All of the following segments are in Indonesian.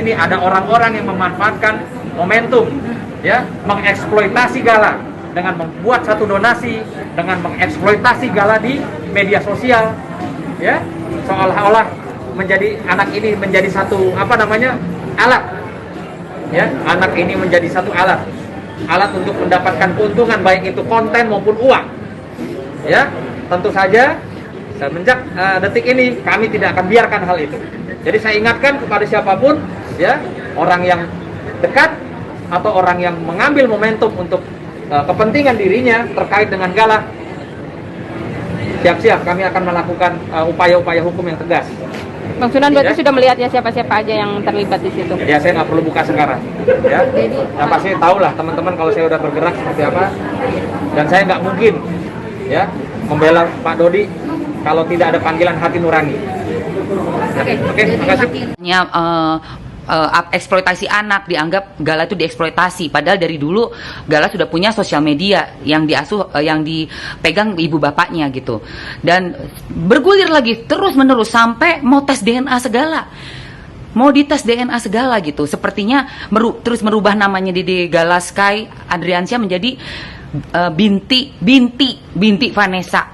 ini ada orang-orang yang memanfaatkan momentum, ya, mengeksploitasi Gala dengan membuat satu donasi, dengan mengeksploitasi Gala di media sosial, ya, seolah-olah menjadi anak ini menjadi satu alat, ya, anak ini menjadi satu alat untuk mendapatkan keuntungan baik itu konten maupun uang, ya. Tentu saja semenjak detik ini kami tidak akan biarkan hal itu. Jadi saya ingatkan kepada siapapun, ya, orang yang dekat atau orang yang mengambil momentum untuk kepentingan dirinya terkait dengan Gala, siap-siap kami akan melakukan upaya-upaya hukum yang tegas. Bang Sunan berarti sudah melihat ya siapa-siapa aja yang terlibat di situ? Ya, saya nggak perlu buka sekarang, ya. Nah, pasti tahu lah teman-teman kalau saya udah bergerak seperti apa. Dan saya nggak mungkin, ya, membela Pak Dodi kalau tidak ada panggilan hati nurani. Oke, terima kasih. Eksploitasi anak, dianggap Gala itu dieksploitasi, padahal dari dulu Gala sudah punya sosial media yang diasuh, yang dipegang ibu bapaknya gitu, dan bergulir lagi terus menerus sampai mau tes DNA segala, mau dites DNA segala gitu. Sepertinya terus merubah namanya di Gala Sky Adriansyah menjadi binti Vanessa,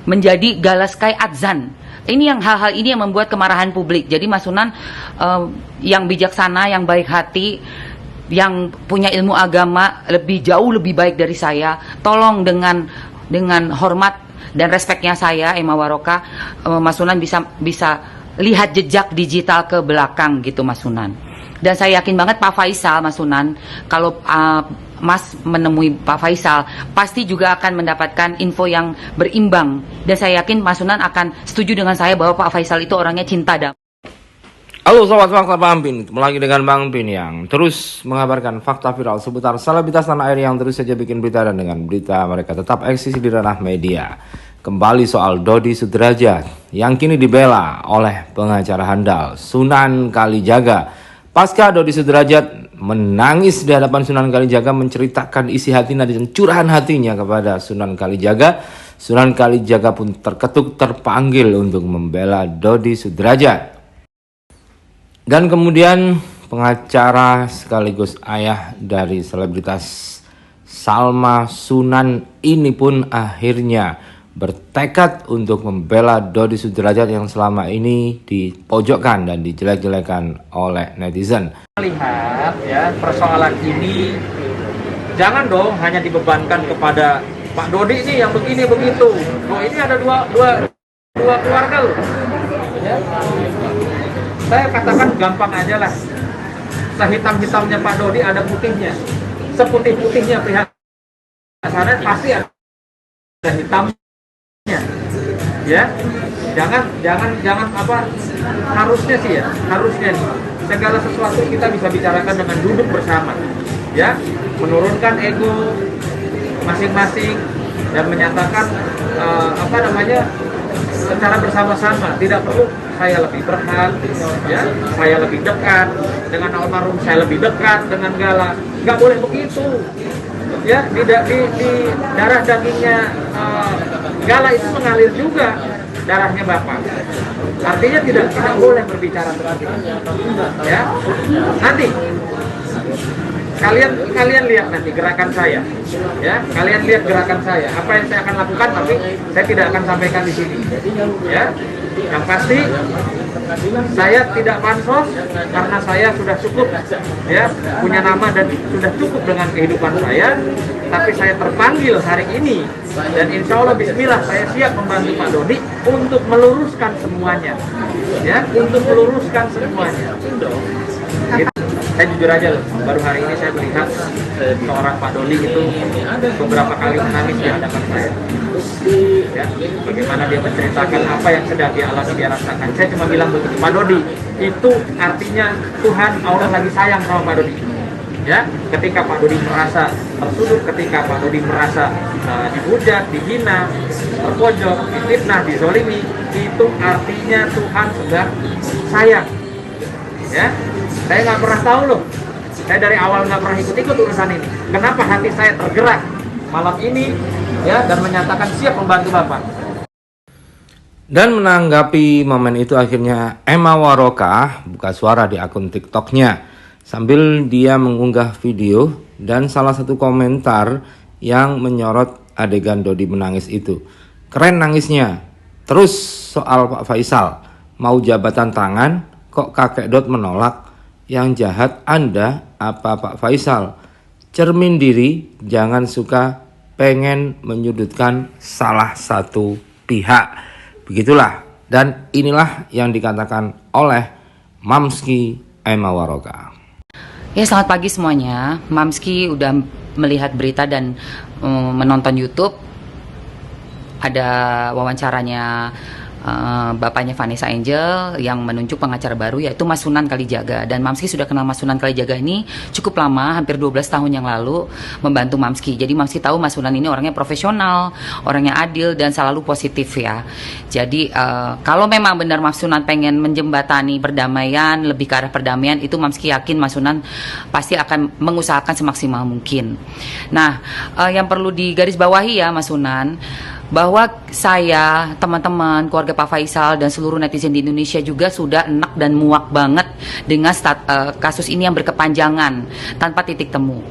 menjadi Gala Sky Adzan. Ini hal-hal ini yang membuat kemarahan publik. Jadi Mas Sunan yang bijaksana, yang baik hati, yang punya ilmu agama jauh lebih baik dari saya, tolong dengan hormat dan respeknya saya, Emma Waroka, Mas Sunan bisa lihat jejak digital ke belakang gitu, Mas Sunan. Dan saya yakin banget Pak Faisal, Mas Sunan, kalau Mas menemui Pak Faisal, pasti juga akan mendapatkan info yang berimbang. Dan saya yakin Mas Sunan akan setuju dengan saya bahwa Pak Faisal itu orangnya cinta damai. Halo sobat fakta Bang Pin, kembali lagi dengan Bang Pin yang terus mengabarkan fakta viral seputar selebritas tanah air yang terus saja bikin berita, dan dengan berita mereka tetap eksis di ranah media. Kembali soal Dodi Sudrajat yang kini dibela oleh pengacara handal Sunan Kalijaga. Pasca Dodi Sudrajat menangis di hadapan Sunan Kalijaga menceritakan isi hati dan curahan hatinya kepada Sunan Kalijaga, Sunan Kalijaga pun terketuk terpanggil untuk membela Dodi Sudrajat. Dan kemudian pengacara sekaligus ayah dari selebritas Salma Sunan ini pun akhirnya bertekad untuk membela Dodi Sudrajat yang selama ini dipojokkan dan dijelek-jelekan oleh netizen. Lihat ya, persoalan ini jangan dong hanya dibebankan kepada Pak Dodi ini yang begini begitu. Oh, ini ada dua keluarga loh. Ya. Saya katakan gampang aja lah. Sehitam-hitamnya Pak Dodi ada putihnya. Seputih-putihnya pihak sana pasti ada hitam. Ya, jangan harusnya sih ya, harusnya nih segala sesuatu kita bisa bicarakan dengan duduk bersama, ya, menurunkan ego masing-masing dan menyatakan secara bersama-sama. Tidak perlu saya lebih berhak, ya, saya lebih dekat dengan almarhum, saya lebih dekat dengan Gala, nggak boleh begitu. Ya, di darah dagingnya Gala itu mengalir juga darahnya Bapak. Artinya tidak boleh berbicara seperti itu. Ya. Nanti kalian lihat nanti gerakan saya. Ya, kalian lihat gerakan saya. Apa yang saya akan lakukan tapi saya tidak akan sampaikan di sini. Ya. Yang pasti saya tidak pansos karena saya sudah cukup, ya, punya nama dan sudah cukup dengan kehidupan saya. Tapi saya terpanggil hari ini dan insya Allah Bismillah saya siap membantu Pak Dodi untuk meluruskan semuanya, ya, untuk meluruskan semuanya. Gitu. Saya jujur aja loh, baru hari ini saya melihat seorang Pak Dodi itu beberapa kali menangis di hadapan saya. Ya, bagaimana dia menceritakan apa yang sedang dia alami, dia rasakan. Saya cuma bilang begitu, Pak Dodi, itu artinya Tuhan Allah lagi sayang sama Pak Dodi. Ya, ketika Pak Dodi merasa tersudut, ketika Pak Dodi merasa dihujat, dihina, terpojok, difitnah, dizolimi, itu artinya Tuhan sedang sayang. Ya, saya nggak pernah tahu loh. Saya dari awal nggak pernah ikut urusan ini. Kenapa hati saya tergerak malam ini, ya, dan menyatakan siap membantu Bapak. Dan menanggapi momen itu akhirnya Emma Waroka buka suara di akun TikToknya sambil dia mengunggah video dan salah satu komentar yang menyorot adegan Dodi menangis itu. Keren nangisnya. Terus soal Pak Faisal, mau jabatan tangan kok kakek Dot menolak. Yang jahat Anda apa Pak Faisal? Cermin diri, jangan suka pengen menyudutkan salah satu pihak. Begitulah, dan inilah yang dikatakan oleh Mamski Emma Waroka. Ya, selamat pagi semuanya. Mamski udah melihat berita dan menonton YouTube. Ada wawancaranya bapaknya Vanessa Angel yang menunjuk pengacara baru, yaitu Mas Sunan Kalijaga. Dan Mamski sudah kenal Mas Sunan Kalijaga ini cukup lama, hampir 12 tahun yang lalu membantu Mamski. Jadi Mamski tahu Mas Sunan ini orangnya profesional, orangnya adil dan selalu positif ya. Jadi kalau memang benar Mas Sunan pengen menjembatani perdamaian, lebih ke arah perdamaian, itu Mamski yakin Mas Sunan pasti akan mengusahakan semaksimal mungkin. Nah, yang perlu digarisbawahi ya Mas Sunan, bahwa saya, teman-teman, keluarga Pak Faisal dan seluruh netizen di Indonesia juga sudah enak dan muak banget dengan kasus ini yang berkepanjangan tanpa titik temu.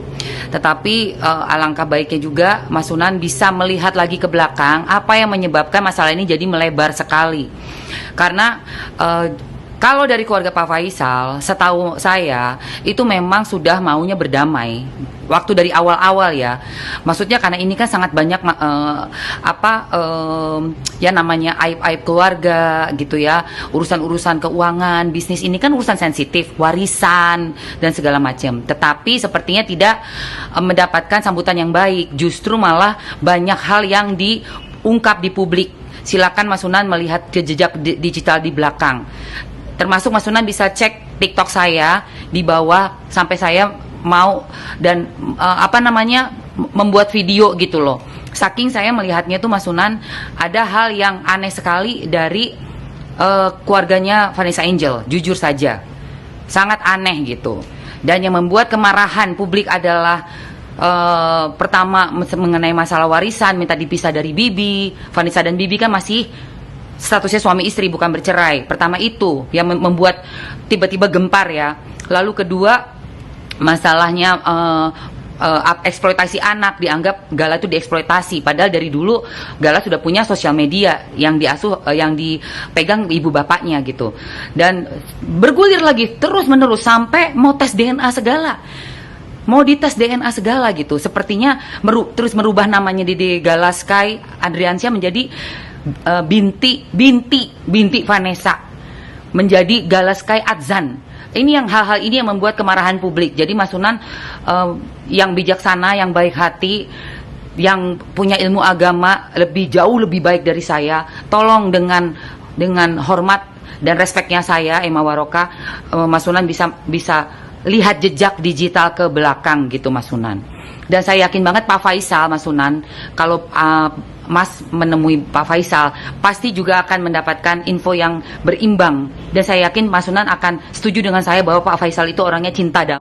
Tetapi alangkah baiknya juga Mas Sunan bisa melihat lagi ke belakang apa yang menyebabkan masalah ini jadi melebar sekali. Karena kalau dari keluarga Pak Faisal, setahu saya itu memang sudah maunya berdamai. Waktu dari awal-awal ya, maksudnya karena ini kan sangat banyak ya namanya aib-aib keluarga gitu ya, urusan-urusan keuangan, bisnis ini kan urusan sensitif, warisan dan segala macam. Tetapi sepertinya tidak mendapatkan sambutan yang baik, justru malah banyak hal yang diungkap di publik. Silakan Mas Sunan melihat ke jejak digital di belakang. Termasuk Mas Sunan bisa cek TikTok saya di bawah sampai saya mau dan membuat video gitu loh. Saking saya melihatnya tuh Mas Sunan ada hal yang aneh sekali dari keluarganya Vanessa Angel, jujur saja. Sangat aneh gitu. Dan yang membuat kemarahan publik adalah pertama mengenai masalah warisan, minta dipisah dari Bibi. Vanessa dan Bibi kan masih statusnya suami istri, bukan bercerai. Pertama itu yang membuat tiba-tiba gempar ya. Lalu kedua, masalahnya eksploitasi anak, dianggap Gala itu dieksploitasi. Padahal dari dulu Gala sudah punya sosial media yang yang dipegang ibu bapaknya gitu. Dan bergulir lagi terus menerus sampai mau tes DNA segala. Mau dites DNA segala gitu. Sepertinya terus merubah namanya di Gala Sky Andriansyah menjadi binti Vanessa, menjadi Gala Sky Adzan. Ini hal-hal ini yang membuat kemarahan publik. Jadi Mas Sunan yang bijaksana, yang baik hati, yang punya ilmu agama jauh lebih baik dari saya, tolong dengan hormat dan respeknya saya, Emma Waroka, Mas Sunan bisa lihat jejak digital ke belakang gitu Mas Sunan. Dan saya yakin banget Pak Faisal, Mas Sunan, kalau Mas menemui Pak Faisal pasti juga akan mendapatkan info yang berimbang. Dan saya yakin Mas Sunan akan setuju dengan saya bahwa Pak Faisal itu orangnya cinta damai.